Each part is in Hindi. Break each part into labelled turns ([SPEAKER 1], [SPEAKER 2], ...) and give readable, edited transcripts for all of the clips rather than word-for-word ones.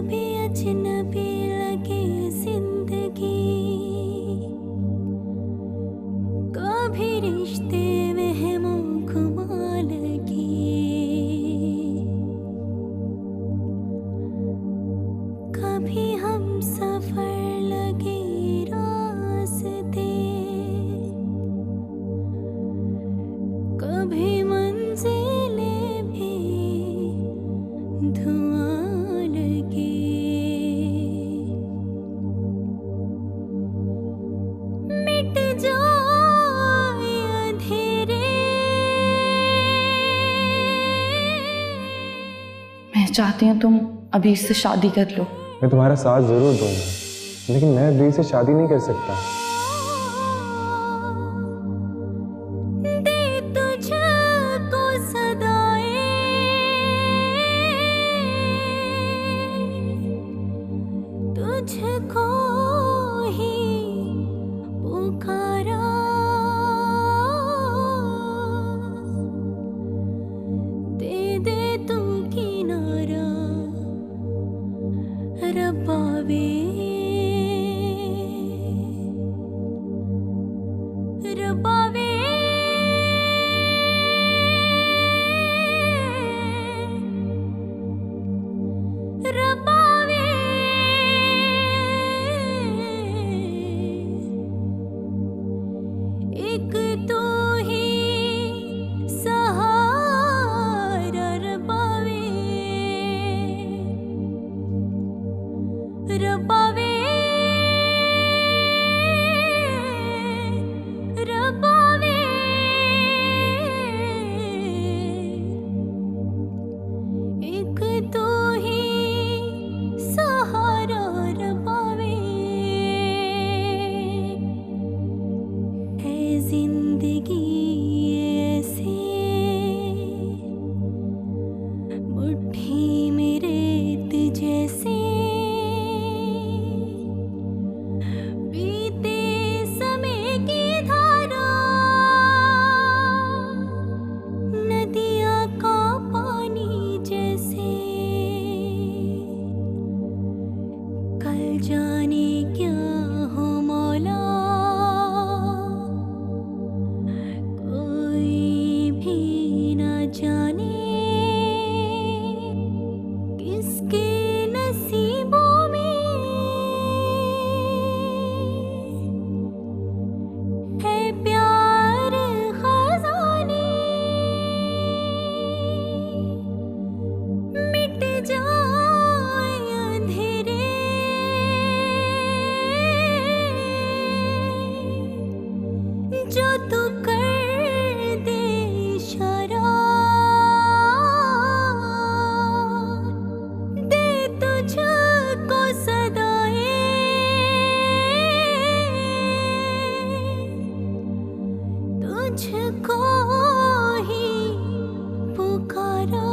[SPEAKER 1] कभी अजनबी लगे जिंदगी, कभी रिश्ते वहमों घुमा लगी, कभी हम सफर लगे रास्ते, कभी मंजिलें भी धुआं लगे। मिट जाए अंधेरे,
[SPEAKER 2] मैं चाहती हूँ तुम अभी इससे शादी कर लो।
[SPEAKER 3] मैं तुम्हारा साथ जरूर दूंगा, लेकिन मैं अभी से शादी नहीं कर सकता।
[SPEAKER 1] दे तुझको सदाएं, तुझको ही पुकारा, दे दे तू किनारा रब्बा वे, रब्बा वे, रब्बा वे। एक तू ही सहारा रब्बा वे, रब्बा वे, रब्बा वे। एक तू ही सहारा रब्बा वे, है जिंदगी ऐसे मुट्ठी में रेत जैसे, बीते समय की धारा, नदियाँ का पानी जैसे, कल जाने क्या हो मौला, कोई भी ना जाने किसके नसीबों में है प्यार खजाने। मिट जाए अंधेरे, जो तू कर दे इशारा, दे तुझको सदाएं, तुझको ही पुकारा,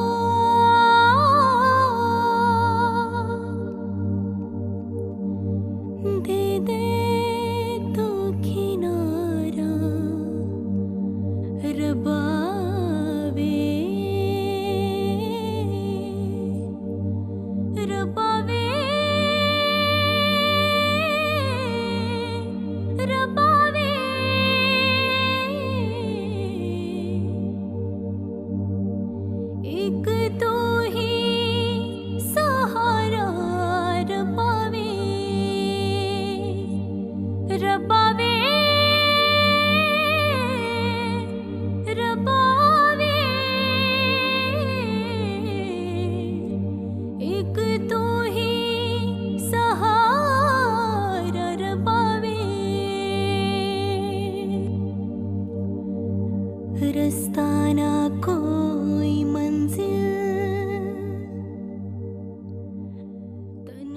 [SPEAKER 1] दे दे तू किनारा रब्बा वे, रब्बा वे, रब्बा वे। एक तू ही सहारा रब्बा वे, रब्बा वे, रब्बा वे। एक तू ही सहारा रब्बा वे, रास्ता ना कोई मंजिल,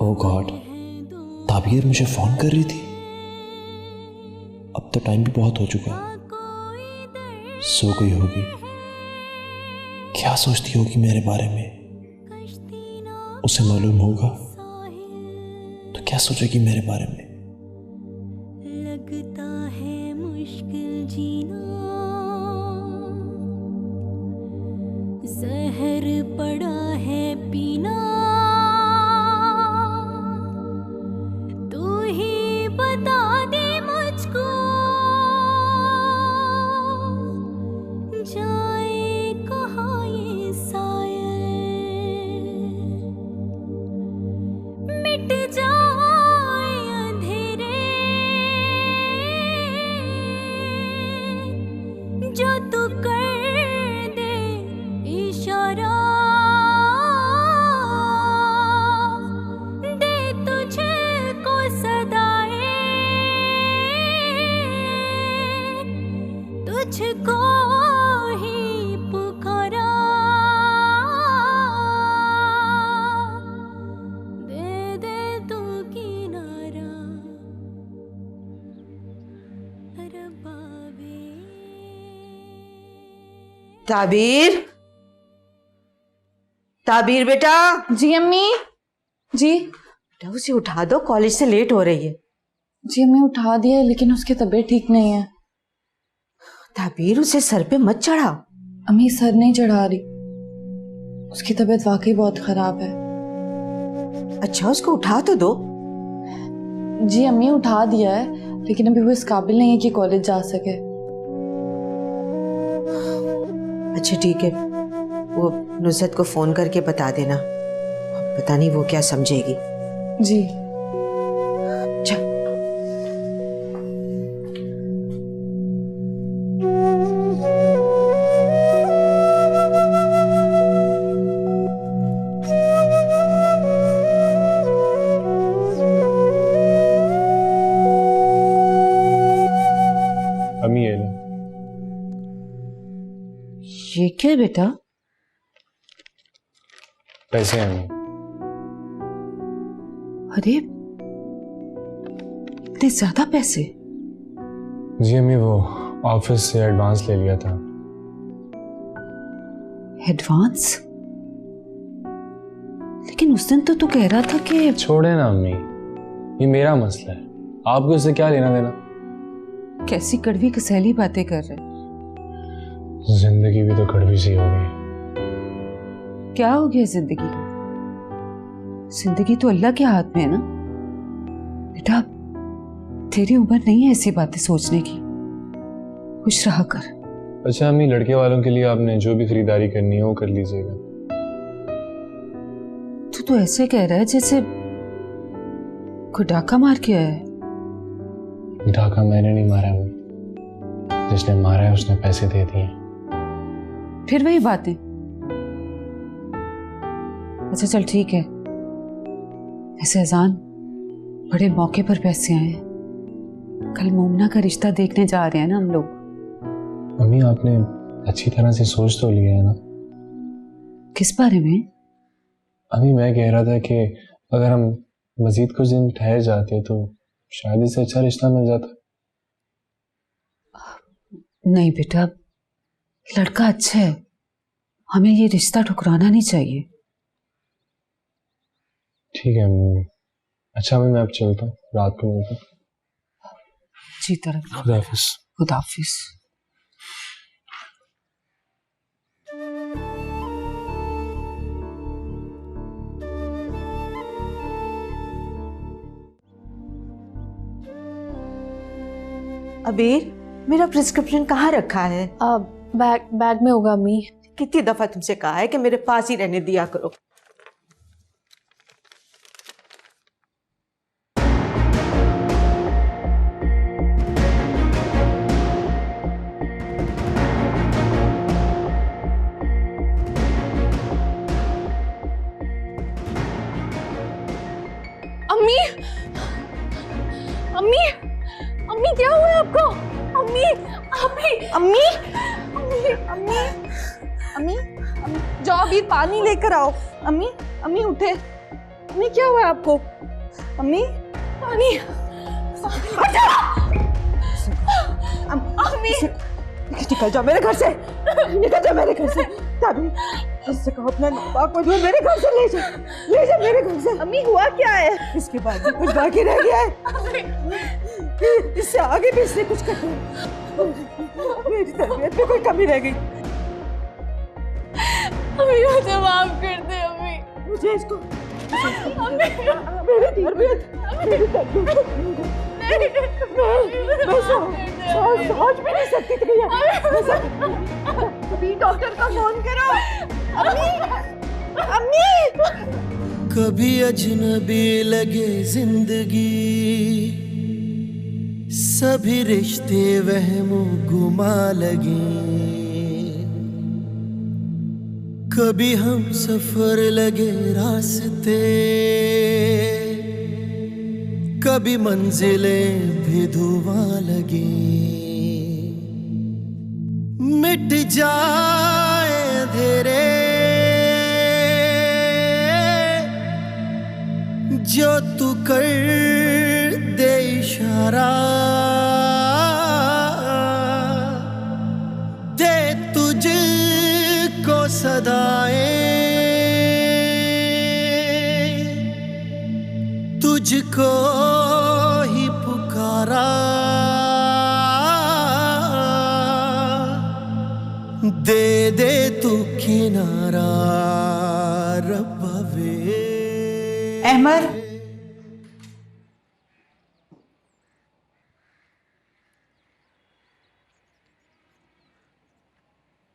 [SPEAKER 4] ओ गॉड, ताबीर मुझे फोन कर रही थी। अब तो टाइम भी बहुत हो चुका है, सो गई होगी। क्या सोचती होगी मेरे बारे में? उसे मालूम होगा तो क्या सोचेगी मेरे बारे में?
[SPEAKER 1] लगता है मुश्किल जीना, जहर पड़ा है पीना,
[SPEAKER 5] ताबीर, ताबीर बेटा।
[SPEAKER 2] जी अम्मी। जी
[SPEAKER 5] बेटा उसे उठा दो, कॉलेज से लेट हो रही है।
[SPEAKER 2] जी अम्मी उठा दिया है, लेकिन उसकी तबीयत ठीक नहीं है।
[SPEAKER 5] ताबीर उसे सर पे मत चढ़ाओ।
[SPEAKER 2] अम्मी सर नहीं चढ़ा रही, उसकी तबीयत वाकई बहुत खराब है।
[SPEAKER 5] अच्छा उसको उठा तो दो।
[SPEAKER 2] जी अम्मी उठा दिया है, लेकिन अभी वो इस काबिल नहीं है कि कॉलेज जा सके।
[SPEAKER 5] अच्छा ठीक है, वो नुसरत को फोन करके बता देना, पता नहीं वो क्या समझेगी।
[SPEAKER 2] जी
[SPEAKER 5] चल।
[SPEAKER 3] अम्मी ये लो।
[SPEAKER 5] ये क्या बेटा?
[SPEAKER 3] पैसे हैं अम्मी।
[SPEAKER 5] अरे इतने ज्यादा पैसे?
[SPEAKER 3] जी अम्मी वो ऑफिस से एडवांस ले लिया था।
[SPEAKER 5] एडवांस? लेकिन उस दिन तो तू कह रहा था कि।
[SPEAKER 3] छोड़े ना अम्मी, ये मेरा मसला है, आपको इससे क्या लेना देना।
[SPEAKER 5] कैसी कड़वी कसैली बातें कर रहे।
[SPEAKER 3] जिंदगी भी तो कड़वी सी हो गई।
[SPEAKER 5] क्या हो गया जिंदगी को? जिंदगी तो अल्लाह के हाथ में है ना बेटा। तेरी उम्र नहीं है ऐसी बातें सोचने की। खुश रहा कर।
[SPEAKER 3] अच्छा अम्मी, लड़के वालों के लिए आपने जो भी खरीदारी करनी है वो कर लीजिएगा।
[SPEAKER 5] तू तो ऐसे कह रहा है जैसे कोई डाका मार के आया है।
[SPEAKER 3] डाका मैंने नहीं मारा है, वो जिसने मारा है उसने पैसे दे दिए।
[SPEAKER 5] फिर वही बातें। अच्छा चल ठीक है। ऐसे अजान बड़े मौके पर पैसे आए हैं। कल मोमना का रिश्ता देखने जा रहे हैं ना हम लोग।
[SPEAKER 3] अम्मी आपने अच्छी तरह से सोच तो लिया है ना?
[SPEAKER 5] किस बारे में?
[SPEAKER 3] अम्मी मैं कह रहा था कि अगर हम मजीद कुछ दिन ठहर जाते तो शायद इससे अच्छा रिश्ता मिल जाता।
[SPEAKER 5] नहीं बेटा, लड़का अच्छा है, हमें ये रिश्ता ठुकराना नहीं चाहिए।
[SPEAKER 3] ठीक है अम्मी। अच्छा अम्मी मैं अब चलता हूँ, रात को मिलता हूँ।
[SPEAKER 5] जी तरफ।
[SPEAKER 3] खुदा हाफिज।
[SPEAKER 5] खुदा हाफिज। अबीर, मेरा प्रिस्क्रिप्शन कहाँ रखा है?
[SPEAKER 2] बैग में होगा अम्मी।
[SPEAKER 5] कितनी दफा तुमसे कहा है कि मेरे पास ही रहने दिया करो।
[SPEAKER 2] अम्मी अम्मी अम्मी क्या हुआ है आपको? अम्मी अम्मी अम्मी अम्मी अम्मी अम्मी जाओ अभी पानी लेकर आओ। अम्मी अम्मी उठे। अम्मी क्या हुआ है आपको? अम्मी पानी। अम्मी
[SPEAKER 5] निकल जाओ मेरे घर से, निकल जाओ मेरे घर से। ताबी इससे कहो अपना नापाक को मेरे घर से ले जा मेरे घर से।
[SPEAKER 2] अम्मी हुआ क्या है?
[SPEAKER 5] इसके बाद भी कुछ बाकी रह गया है। इससे आगे भी इसने कुछ कर दिया। मेरी तरबियत में कोई कमी रह गई।
[SPEAKER 2] अम्मी मुझे माफ कर दे अम्मी।
[SPEAKER 5] मुझे इसको
[SPEAKER 2] अम्मी
[SPEAKER 5] मेरी तरबियत मैं सोच भी नहीं सकती थी
[SPEAKER 2] अभी डॉक्टर का फोन करो। अम्मी अम्मी
[SPEAKER 6] कभी अजनबी लगे जिंदगी, सभी रिश्ते वहमो गुमा लगे। कभी हम सफर लगे रास्ते, कभी मंजिलें भी धुआं लगे। मिट जाए अंधेरे जो तू कर दे इशारा, दे तुझ तुझको ही पुकारा, दे दे तू किनारा रब्बा वे।
[SPEAKER 5] अहमद,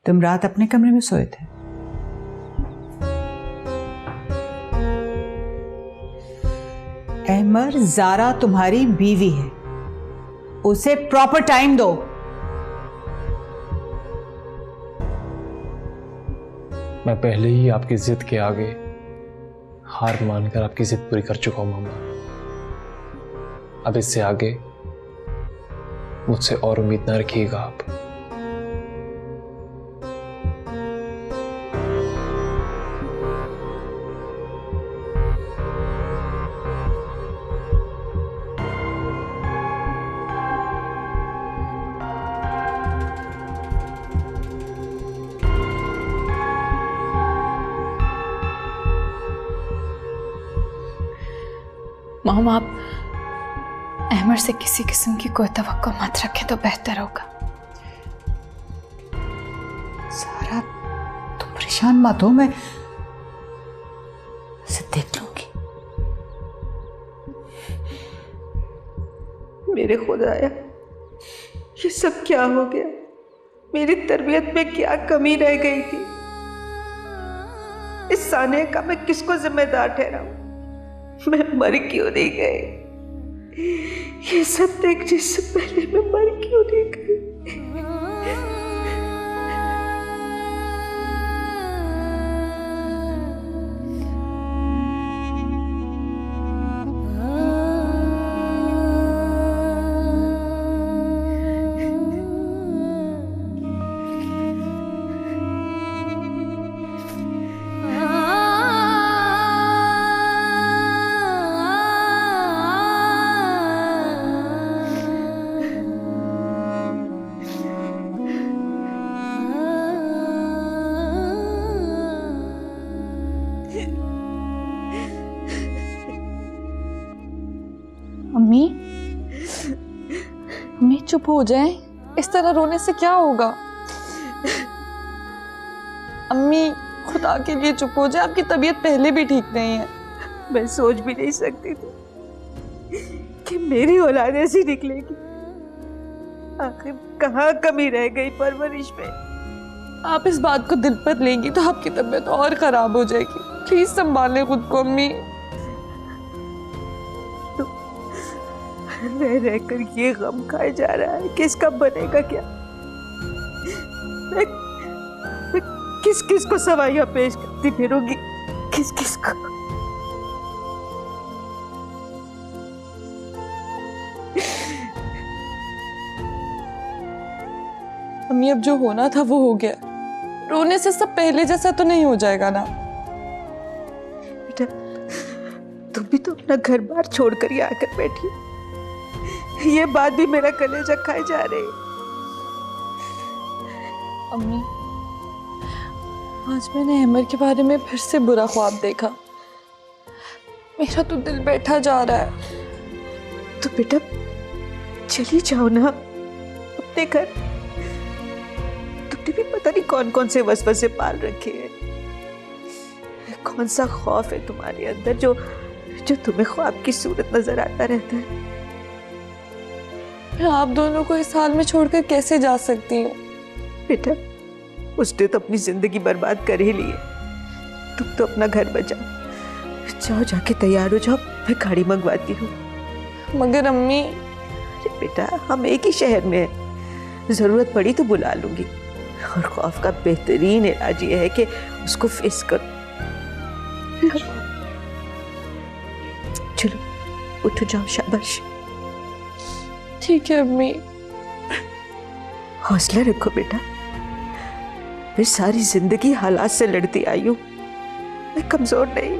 [SPEAKER 5] तुम रात अपने कमरे में सोए थे? अहमद, जारा तुम्हारी बीवी है, उसे प्रॉपर टाइम दो।
[SPEAKER 3] मैं पहले ही आपकी जिद के आगे हार मानकर आपकी जिद पूरी कर चुका हूं मामा। अब इससे आगे मुझसे और उम्मीद ना रखिएगा आप।
[SPEAKER 2] मॉम, आप अहमद से किसी किस्म की कोई तवक्को मत रखें तो बेहतर होगा।
[SPEAKER 5] सारा, तुम परेशान मत हो, मैं उसे देख लूंगी।
[SPEAKER 2] मेरे खुदाया, ये सब क्या हो गया? मेरी तरबियत में क्या कमी रह गई थी? इस साने का मैं किसको जिम्मेदार ठहराऊं? मैं मर क्यों नहीं गई? ये सब देखने से पहले मैं मर क्यों नहीं गई? अम्मी, अम्मी चुप हो जाए, इस तरह रोने से क्या होगा? अम्मी खुदा के लिए चुप हो जाए, आपकी तबीयत पहले भी ठीक नहीं है। मैं सोच भी नहीं सकती थी कि मेरी औलाद ऐसी निकलेगी। आखिर कहाँ कमी रह गई परवरिश में? आप इस बात को दिल पर लेंगी तो आपकी तबीयत और खराब हो जाएगी। प्लीज संभालें खुद को अम्मी। रह रहकर ये गम खाया जा रहा है कि इसका बनेगा क्या? मैं किस किस को सवाइयां पेश करती फिरूंगी? किस किस को? अम्मी, अब जो होना था वो हो गया। रोने से सब पहले जैसा तो नहीं हो जाएगा ना? बेटा, तुम भी तो अपना घर बार छोड़कर ही आकर बैठी। ये बात भी मेरा कलेजा खाए जा रही। अम्मी, आज मैंने अहमद के बारे में फिर से बुरा ख्वाब देखा। मेरा तो दिल बैठा जा रहा है। तो बेटा चली जाओ ना अपने घर। तुमने भी पता नहीं कौन कौन से वसवसे पाल रखे हैं। कौन सा खौफ है तुम्हारे अंदर जो तुम्हें ख्वाब की सूरत नजर आता रहता है? मैं आप दोनों को इस हाल में छोड़कर कैसे जा सकती हूँ? बेटा, उसने तो अपनी जिंदगी बर्बाद कर ही ली है। तुम तो अपना घर बचाओ। जाओ, जाके तैयार हो जाओ, मैं गाड़ी मंगवाती हूँ। मगर अम्मी। अरे बेटा, हम एक ही शहर में हैं। जरूरत पड़ी तो बुला लूंगी। और खौफ का बेहतरीन इलाज ये है कि उसको फेस करो। चलो उठो, जाओ, शाबाश। ठीक है अम्मी। हौसला रखो बेटा। मैं सारी जिंदगी हालात से लड़ती आई हूँ, मैं कमजोर नहीं।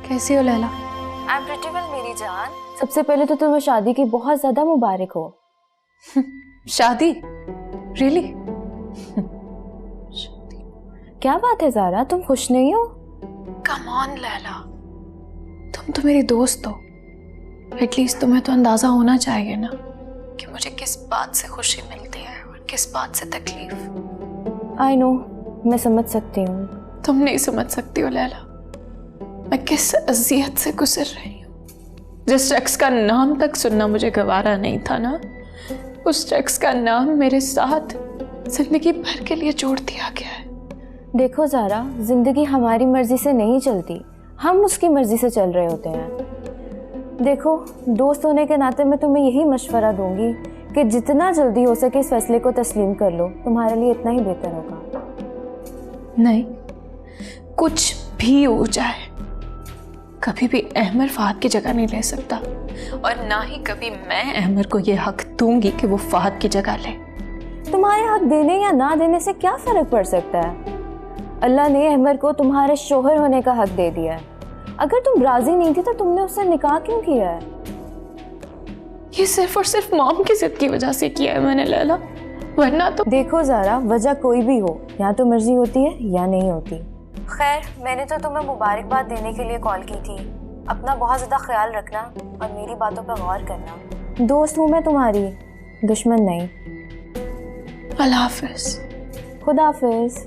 [SPEAKER 7] कैसी हो Laila?
[SPEAKER 1] I am pretty well मेरी जान। सबसे पहले तो तुम्हें शादी की बहुत ज्यादा मुबारक हो।
[SPEAKER 7] शादी? रियली?
[SPEAKER 1] क्या बात है ज़ारा, तुम खुश नहीं हो?
[SPEAKER 7] कम ऑन लैला, तुम तो मेरी दोस्त हो, एटलीस्ट तुम्हें तो अंदाजा होना चाहिए ना कि मुझे किस बात से खुशी मिलती है और किस बात से तकलीफ।
[SPEAKER 1] आई नो, मैं समझ सकती हूँ।
[SPEAKER 7] तुम नहीं समझ सकती हो लैला, मैं किस अजियत से गुजर रही हूँ। जिस शख्स का नाम तक सुनना मुझे गवारा नहीं था ना, उस शख्स का नाम मेरे साथ जिंदगी भर के लिए जोड़ दिया गया है।
[SPEAKER 1] देखो ज़ारा, जिंदगी हमारी मर्जी से नहीं चलती, हम उसकी मर्जी से चल रहे होते हैं। देखो, दोस्त होने के नाते मैं तुम्हें यही मशवरा दूंगी कि जितना जल्दी हो सके इस फैसले को तस्लीम कर लो, तुम्हारे लिए इतना ही बेहतर होगा।
[SPEAKER 7] नहीं, कुछ भी हो जाए, कभी भी अहमर फहद की जगह नहीं ले सकता, और ना ही कभी मैं अहमर को यह हक दूंगी कि वो फहद की जगह ले।
[SPEAKER 1] तुम्हारे हक देने या ना देने से क्या फर्क पड़ सकता है? अल्लाह ने अहमर को तुम्हारे शोहर होने का हक दे दिया है। अगर तुम राजी नहीं थी तो तुमने उससे निकाह क्यों किया है?
[SPEAKER 7] ये सिर्फ और सिर्फ मॉम की जिद की वजह से किया है मैंने लैला, वरना तो।
[SPEAKER 1] देखो ज़ारा, वजह कोई भी हो, या तो मर्जी होती है या नहीं होती। खैर, मैंने तो तुम्हें मुबारकबाद देने के लिए कॉल की थी। अपना बहुत ज़्यादा ख्याल रखना और मेरी बातों पर गौर करना। दोस्त हूँ मैं तुम्हारी, दुश्मन नहीं।
[SPEAKER 7] अल्लाह हाफिज।
[SPEAKER 1] खुदा हाफिज।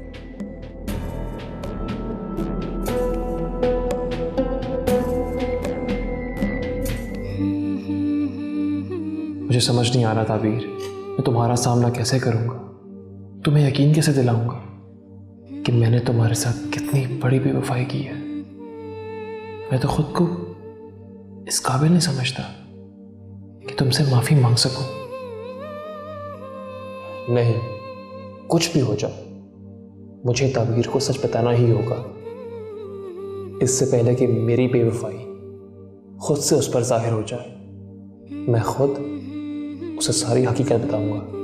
[SPEAKER 3] मुझे समझ नहीं आ रहा ताबीर, मैं तुम्हारा सामना कैसे करूंगा, तुम्हें यकीन कैसे दिलाऊंगा कि मैंने तुम्हारे साथ कितनी बड़ी बेवफाई की है। मैं तो खुद को इस काबिल नहीं समझता कि तुमसे माफी मांग सकूं। नहीं, कुछ भी हो जाए, मुझे ताबीर को सच बताना ही होगा, इससे पहले कि मेरी बेवफाई खुद से उस पर जाहिर हो जाए। मैं खुद उसे सारी हकीकत बताऊंगा।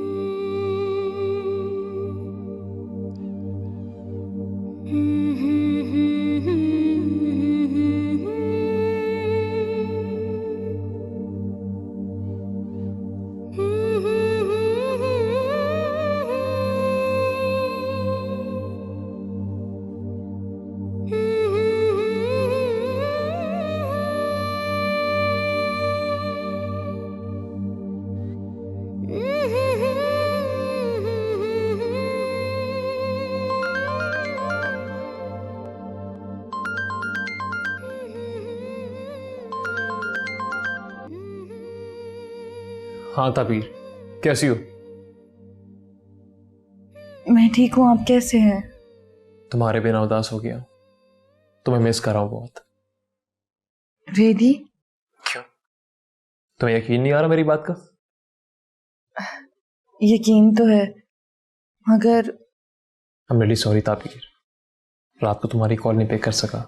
[SPEAKER 3] हाँ ताबीर, कैसी हो?
[SPEAKER 2] मैं ठीक हूँ, आप कैसे हैं?
[SPEAKER 3] तुम्हारे बिना उदास हो गया, तुम्हें मिस कर रहा हूं बहुत।
[SPEAKER 2] रेडी?
[SPEAKER 3] क्यों, तुम्हें यकीन नहीं आ रहा मेरी बात का?
[SPEAKER 2] यकीन तो है, मगर
[SPEAKER 3] आई एम रियली सॉरी ताबीर, रात को तुम्हारी कॉल नहीं पिक कर सका।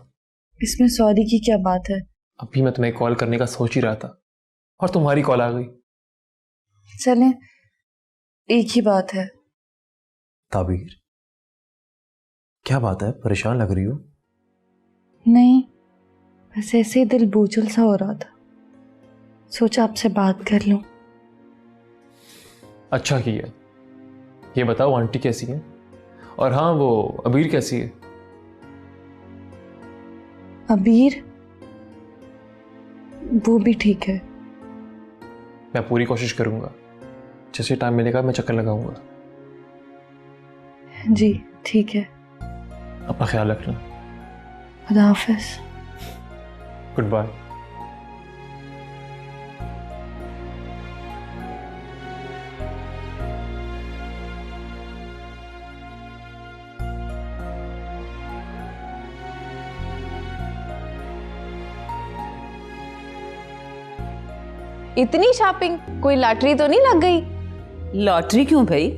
[SPEAKER 2] इसमें सॉरी की क्या बात है?
[SPEAKER 3] अभी मैं तुम्हें कॉल करने का सोच ही रहा था और तुम्हारी कॉल आ गई।
[SPEAKER 2] चलें, एक ही बात है।
[SPEAKER 4] ताबीर, क्या बात है, परेशान लग रही हो?
[SPEAKER 2] नहीं, बस ऐसे ही दिल बोझल सा हो रहा था, सोचा आपसे बात कर लूं।
[SPEAKER 3] अच्छा किया। ये बताओ, आंटी कैसी है? और हाँ, वो अबीर कैसी है?
[SPEAKER 2] अबीर, वो भी ठीक है।
[SPEAKER 3] मैं पूरी कोशिश करूंगा, जैसे टाइम मिलेगा मैं चक्कर लगाऊंगा।
[SPEAKER 2] जी ठीक है,
[SPEAKER 3] अपना ख्याल रखना।
[SPEAKER 2] खुदा हाफिज।
[SPEAKER 3] Goodbye.
[SPEAKER 7] इतनी शॉपिंग, कोई लॉटरी तो नहीं लग गई?
[SPEAKER 5] लॉटरी क्यों भाई?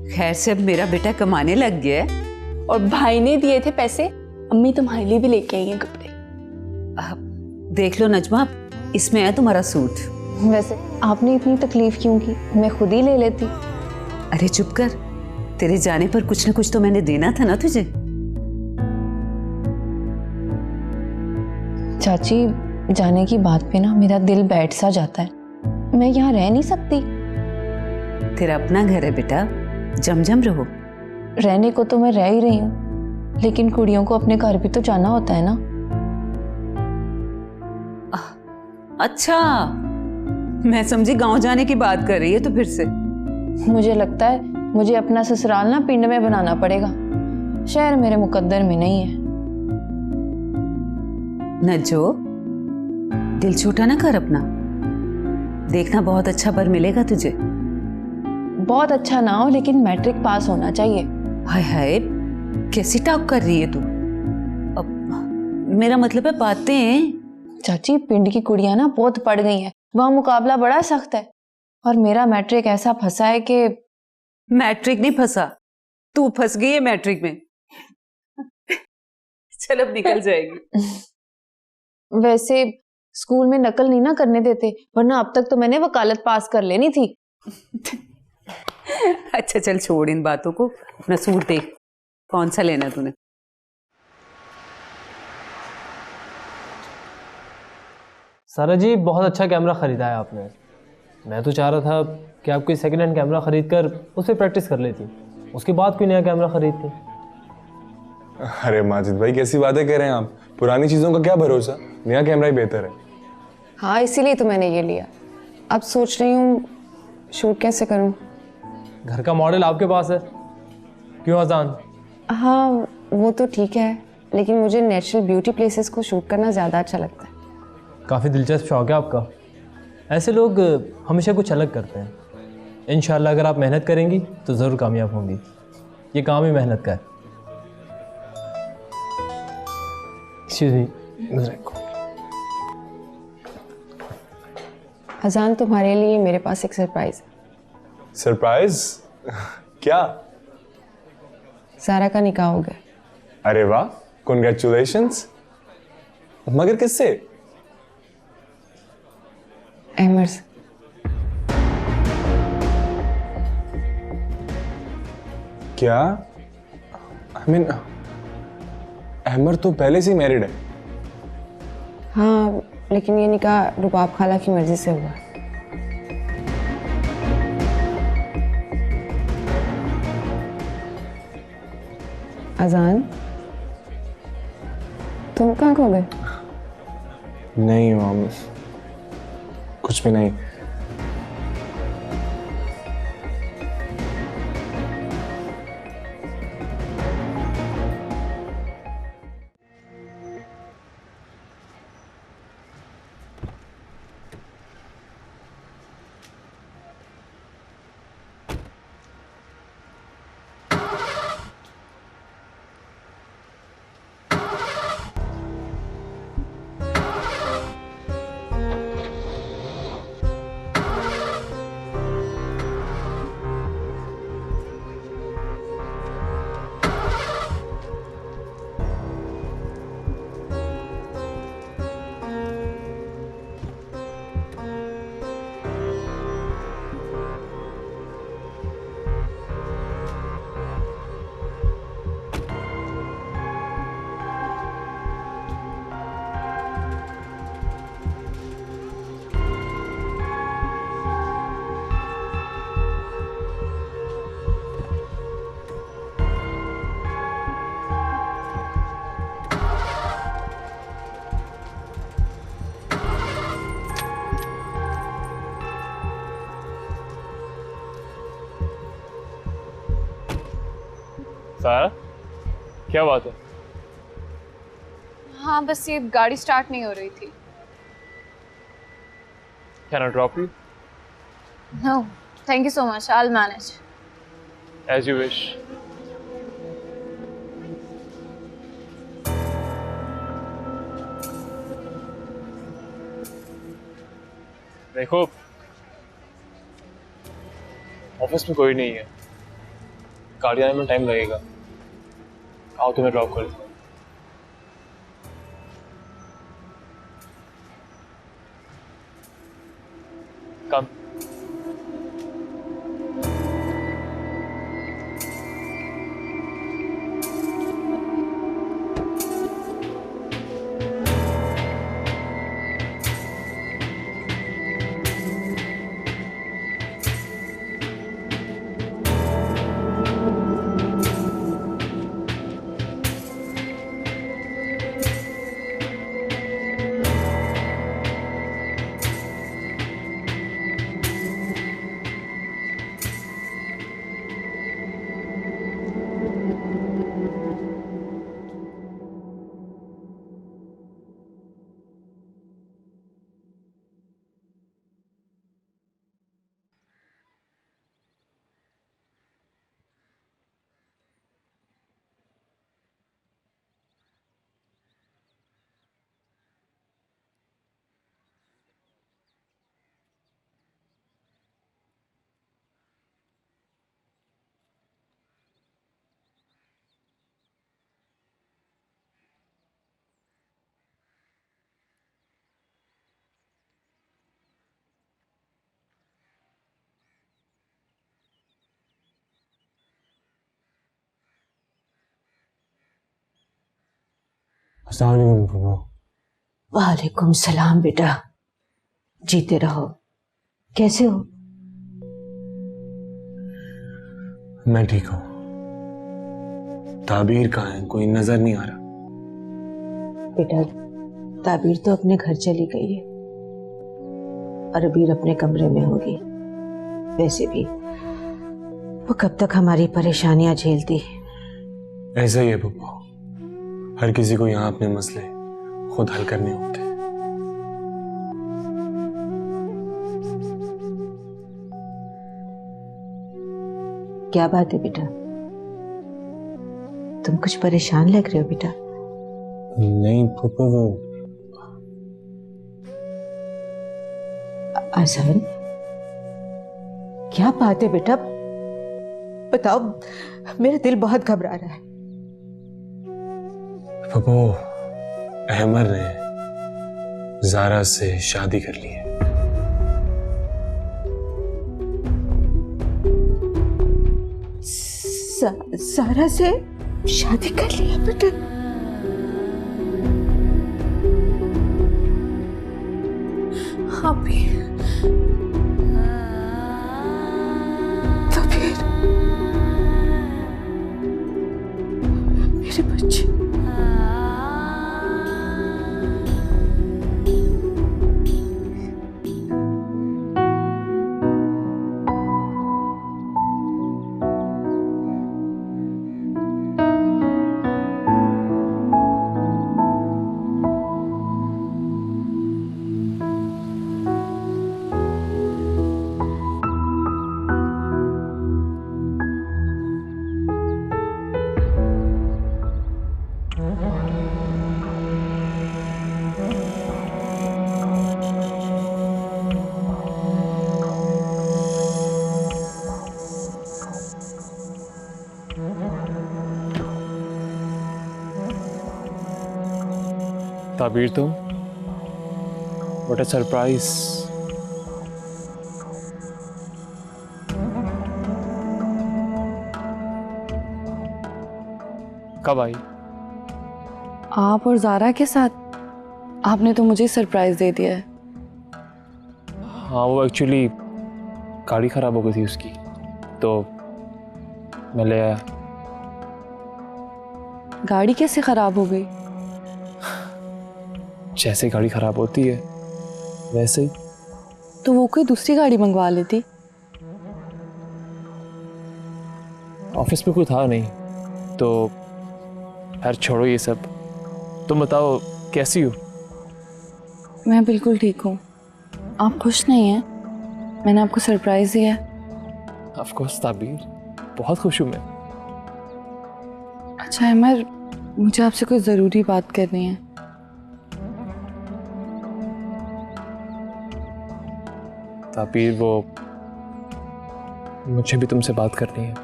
[SPEAKER 5] खैर से अब मेरा बेटा कमाने लग गया है।
[SPEAKER 7] और भाई ने दिए थे पैसे, अम्मी तुम्हारे लिए भी लेके आई हैं कपड़े।
[SPEAKER 5] देख लो नजमा, इसमें है तुम्हारा सूट।
[SPEAKER 7] वैसे आपने इतनी तकलीफ क्यों की, मैं खुद ही ले लेती।
[SPEAKER 5] अरे चुप कर, तेरे जाने पर कुछ ना कुछ तो मैंने देना था ना तुझे।
[SPEAKER 7] चाची, जाने की बात पे ना मेरा दिल बैठ सा जाता है, मैं यहाँ रह नहीं सकती।
[SPEAKER 5] तेरा अपना घर है बेटा, जम रहो।
[SPEAKER 7] रहने को तो मैं रह ही रही हूँ, लेकिन कुड़ियों को अपने घर भी तो जाना होता है ना।
[SPEAKER 5] अच्छा, मैं समझी गांव जाने की बात कर रही है तो फिर से।
[SPEAKER 1] मुझे लगता है मुझे अपना ससुराल ना पिंड में बनाना पड़ेगा। शहर मेरे मुकद्दर में नहीं है।
[SPEAKER 5] नज्जो, दिल छोटा ना कर अपना। देखना बहुत अच्छा बर मिलेगा तुझे।
[SPEAKER 1] बहुत अच्छा ना हो, लेकिन मैट्रिक पास होना चाहिए।
[SPEAKER 5] हाय हाय, कैसी टॉक कर रही है तू? अब मेरा मतलब है बातें।
[SPEAKER 1] चाची, पिंड की कुड़ियां ना बहुत पढ़ गई हैं, वहां मुकाबला बड़ा सख्त है। और मेरा मैट्रिक ऐसा फंसा है कि
[SPEAKER 5] मैट्रिक नहीं फंसा, तू फंस गई है मैट्रिक में। चल अब निकल जाएगी।
[SPEAKER 1] वैसे स्कूल में नकल नहीं ना करने देते, वरना अब तक तो मैंने वकालत पास कर लेनी थी।
[SPEAKER 5] अच्छा चल छोड़ इन बातों को, अपना सूट देख, कौन सा लेना तूने?
[SPEAKER 3] सारा जी, बहुत अच्छा कैमरा ख़रीदा है आपने। मैं तो चाह रहा था कि आप कोई सेकंड हैंड कैमरा ख़रीद कर उस पर प्रैक्टिस कर लेती, उसके बाद कोई नया कैमरा ख़रीदती।
[SPEAKER 8] अरे माजिद भाई, कैसी बातें कर रहे हैं आप? पुरानी चीज़ों का क्या भरोसा, नया कैमरा ही बेहतर है।
[SPEAKER 9] हाँ, इसीलिए तो मैंने ये लिया। अब सोच रही हूँ शूट कैसे करूँ।
[SPEAKER 3] घर का मॉडल आपके पास है, क्यों अजान?
[SPEAKER 9] हाँ वो तो ठीक है, लेकिन मुझे नेचुरल ब्यूटी प्लेसेस को शूट करना ज़्यादा अच्छा लगता है।
[SPEAKER 3] काफ़ी दिलचस्प शौक है आपका। ऐसे लोग हमेशा कुछ अलग करते हैं। इंशाल्लाह अगर आप मेहनत करेंगी तो ज़रूर कामयाब होंगी। ये काम ही मेहनत का है। Excuse me.
[SPEAKER 9] अजान, तुम्हारे लिए मेरे पास एक सरप्राइज है।
[SPEAKER 8] सरप्राइज? क्या?
[SPEAKER 9] सारा का निकाह हो गया।
[SPEAKER 8] अरे वाह, कॉन्ग्रेचुलेशंस। मगर किससे?
[SPEAKER 9] अहमर से।
[SPEAKER 8] क्या? आई मीन, अहमर तो पहले से ही मैरिड है।
[SPEAKER 9] हाँ, लेकिन ये निकाह रुबाब खाला की मर्जी से हुआ। अजान, तुम कहाँ खो गए?
[SPEAKER 8] नहीं माम, कुछ भी नहीं।
[SPEAKER 3] सारा, क्या बात है?
[SPEAKER 2] हाँ, बस ये गाड़ी स्टार्ट नहीं हो रही थी।
[SPEAKER 3] Can I drop you?
[SPEAKER 2] No, thank you so much. I'll manage.
[SPEAKER 3] As you wish. देखो, ऑफिस में कोई नहीं है, गाड़ी आने में टाइम लगेगा। आओ तुम्हें ड्रॉप कर दूँ। कम।
[SPEAKER 8] अस्सलाम वालेकुम फूफा।
[SPEAKER 5] वालेकुम सलाम बेटा, जीते रहो। कैसे हो?
[SPEAKER 8] मैं ठीक हूँ। ताबीर कहाँ है? कोई नजर नहीं आ रहा।
[SPEAKER 5] बेटा ताबीर तो अपने घर चली गई है और अबीर अपने कमरे में होगी। वैसे भी वो कब तक हमारी परेशानियां झेलती।
[SPEAKER 8] ऐसा ही है पप्पा, हर किसी को यहाँ अपने मसले खुद हल करने होते हैं।
[SPEAKER 5] क्या बात है बेटा, तुम कुछ परेशान लग रहे हो बेटा?
[SPEAKER 8] नहीं पप्पा, वो
[SPEAKER 5] आसान, क्या बात है बेटा, बताओ, मेरा दिल बहुत घबरा रहा है।
[SPEAKER 8] पप्पा, अहमर ने ज़ारा से शादी कर ली है।
[SPEAKER 5] ज़ारा से शादी कर लिया बेटा?
[SPEAKER 7] हाँ भी, तो फिर मेरे बच्चे
[SPEAKER 3] ताबीर, तुम व्हाट अ सरप्राइज। कब आई?
[SPEAKER 1] आप और ज़ारा के साथ? आपने तो मुझे सरप्राइज दे दिया है।
[SPEAKER 3] हाँ, वो एक्चुअली गाड़ी खराब हो गई थी उसकी, तो मैं ले आया।
[SPEAKER 1] गाड़ी कैसे खराब हो गई?
[SPEAKER 3] जैसे गाड़ी खराब होती है वैसे ही।
[SPEAKER 1] तो वो कोई दूसरी गाड़ी मंगवा लेती।
[SPEAKER 3] ऑफिस में कोई था नहीं, तो यार छोड़ो ये सब। तुम बताओ कैसी हो?
[SPEAKER 1] मैं बिल्कुल ठीक हूँ। आप खुश नहीं हैं? मैंने आपको सरप्राइज दिया है।
[SPEAKER 3] ऑफ कोर्स ताबीर, बहुत खुश हूँ मैं।
[SPEAKER 1] अच्छा अमर, मुझे आपसे कोई ज़रूरी बात करनी है।
[SPEAKER 3] ताबीर, वो मुझे भी तुमसे बात करनी है।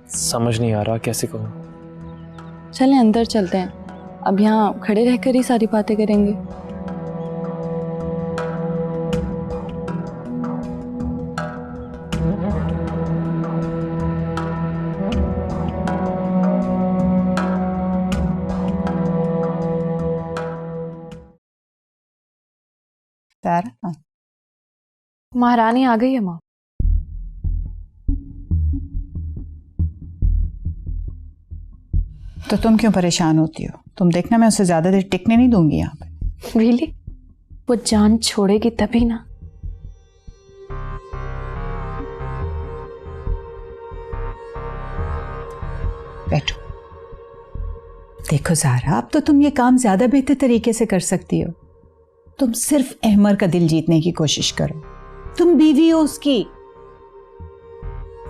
[SPEAKER 3] समझ नहीं आ रहा कैसे कहूँ।
[SPEAKER 1] चलें अंदर चलते हैं, अब यहाँ खड़े रहकर ही सारी बातें करेंगे।
[SPEAKER 7] महारानी आ गई है माँ।
[SPEAKER 10] तो तुम क्यों परेशान होती हो? तुम देखना, मैं उसे ज्यादा देर टिकने नहीं दूंगी यहाँ पे।
[SPEAKER 7] रियली? वो जान छोड़ेगी तभी ना।
[SPEAKER 10] बैठो। देखो ज़ारा, अब तो तुम ये काम ज्यादा बेहतर तरीके से कर सकती हो। तुम सिर्फ अहमर का दिल जीतने की कोशिश करो। तुम बीवी हो उसकी।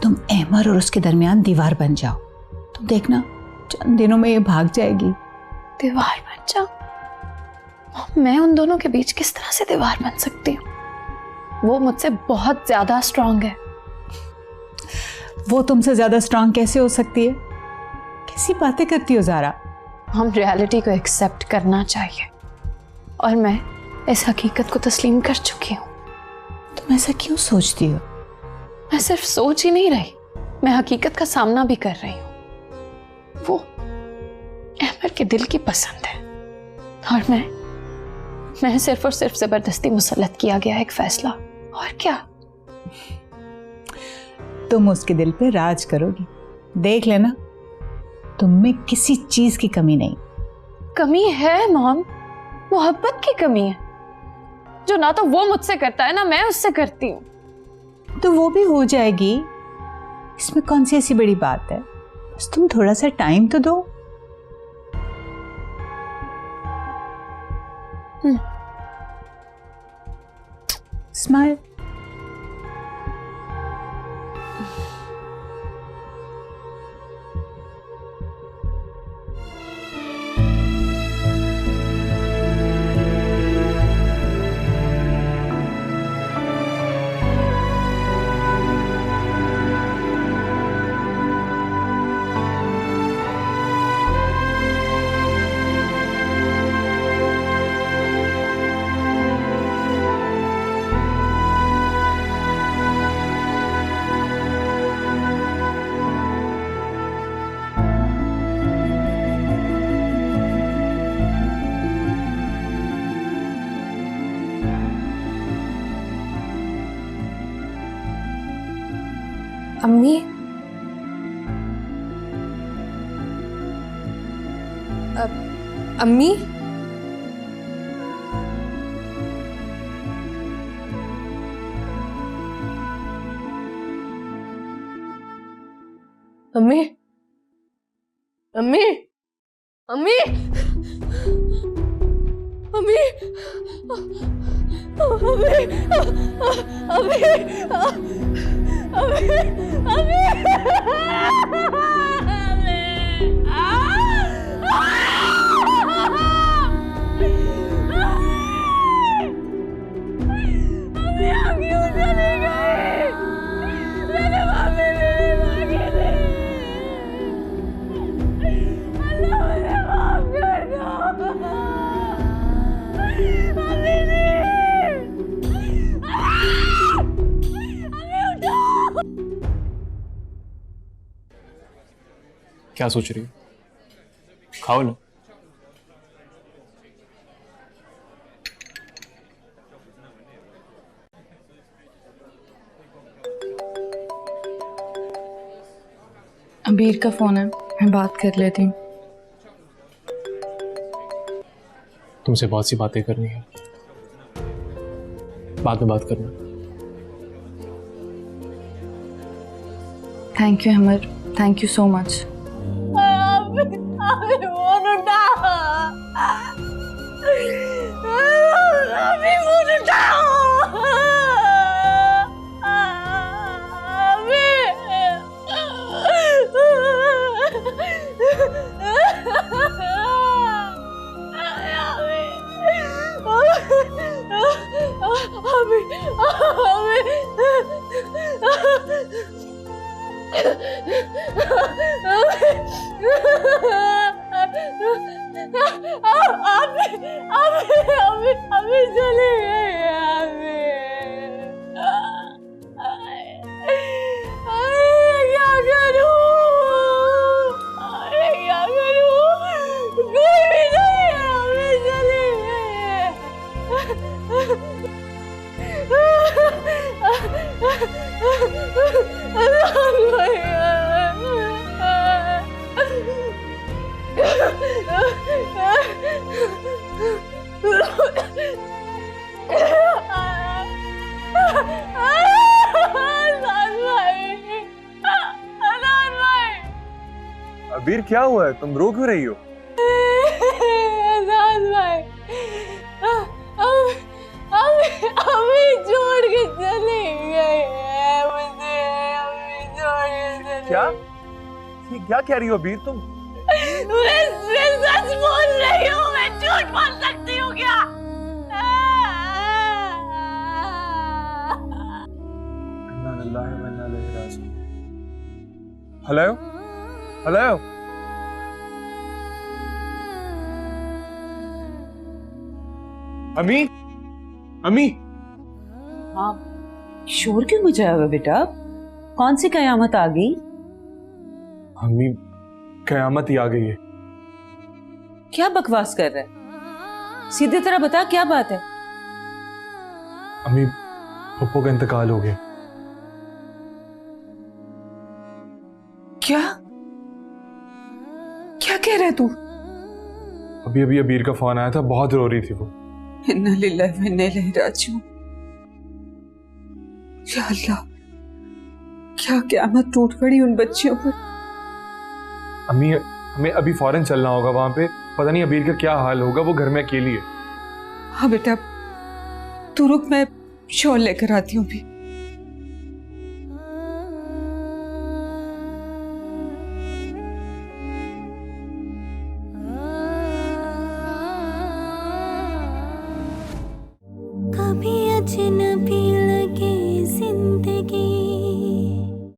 [SPEAKER 10] तुम अहमर और उसके दरमियान दीवार बन जाओ। तुम देखना, चंद दिनों में ये भाग जाएगी।
[SPEAKER 7] दीवार बन जाओ? मैं उन दोनों के बीच किस तरह से दीवार बन सकती हूँ? वो मुझसे बहुत ज्यादा स्ट्रांग है।
[SPEAKER 10] वो तुमसे ज्यादा स्ट्रांग कैसे हो सकती है? कैसी बातें करती हो ज़ारा?
[SPEAKER 7] हम रियलिटी को एक्सेप्ट करना चाहिए, और मैं इस हकीकत को तस्लीम कर चुकी हूँ।
[SPEAKER 10] तुम ऐसा क्यों सोचती हो?
[SPEAKER 7] मैं सिर्फ सोच ही नहीं रही, मैं हकीकत का सामना भी कर रही हूँ। वो अहमर के दिल की पसंद है, और मैं सिर्फ और सिर्फ जबरदस्ती मुसल्लत किया गया एक फैसला, और क्या।
[SPEAKER 10] तुम उसके दिल पे राज करोगी, देख लेना, तुम में किसी चीज की कमी नहीं।
[SPEAKER 7] कमी है मॉम, मोहब्बत की कमी है, जो ना तो वो मुझसे करता है ना मैं उससे करती हूँ।
[SPEAKER 10] तो वो भी हो जाएगी, इसमें कौन सी ऐसी बड़ी बात है, बस तुम थोड़ा सा टाइम तो दो। स्माइल।
[SPEAKER 1] अम्मी, अम्मी, अम्मी, अम्मी, अम्मी, अम्मी,
[SPEAKER 3] क्या सोच रही हो? खाओ ना।
[SPEAKER 2] अबीर का फोन है, मैं बात कर लेती हूँ।
[SPEAKER 3] तुमसे बहुत सी बातें करनी है, बाद में बात करना।
[SPEAKER 2] Thank you Ahmar, thank you so much.
[SPEAKER 1] अभी चले गए, क्या करूं, क्या करूं, कोई भी नहीं है, अभी चले
[SPEAKER 8] अबीर क्या हुआ है, तुम रो क्यों रही हो?
[SPEAKER 1] अभी छोड़ के चले गए हैं मुझे, अभी छोड़ के चले।
[SPEAKER 8] क्या? ये क्या कह रही हो अबीर तुम?
[SPEAKER 1] मैं सच बोल रही हूँ, मैं झूठ बोल सकती हूँ क्या?
[SPEAKER 8] हेलो हेलो, अमी अमी।
[SPEAKER 5] हाँ, शोर क्यों मचाया हुआ बेटा? कौन सी कयामत आ गई?
[SPEAKER 8] अम्मी, कयामत ही आ गई है।
[SPEAKER 5] क्या बकवास कर रहा है? सीधे तरह बता क्या बात है?
[SPEAKER 8] अम्मी, पप्पू का इंतकाल हो गया।
[SPEAKER 5] क्या क्या कह रहा है तू?
[SPEAKER 8] अभी अभी अबीर का फोन आया था, बहुत रो रही थी वो।
[SPEAKER 5] इन्ना लिल्लाहि व इन्ना इलैहि राजिऊन। या अल्लाह, क्या क़यामत टूट पड़ी उन बच्चियों पर।
[SPEAKER 8] अम्मी, हमें अभी फौरन चलना होगा वहां पे। पता नहीं अबीर का क्या हाल होगा, वो घर में अकेली है।
[SPEAKER 5] हाँ बेटा, तू रुक, मैं शॉल लेकर आती हूँ भी।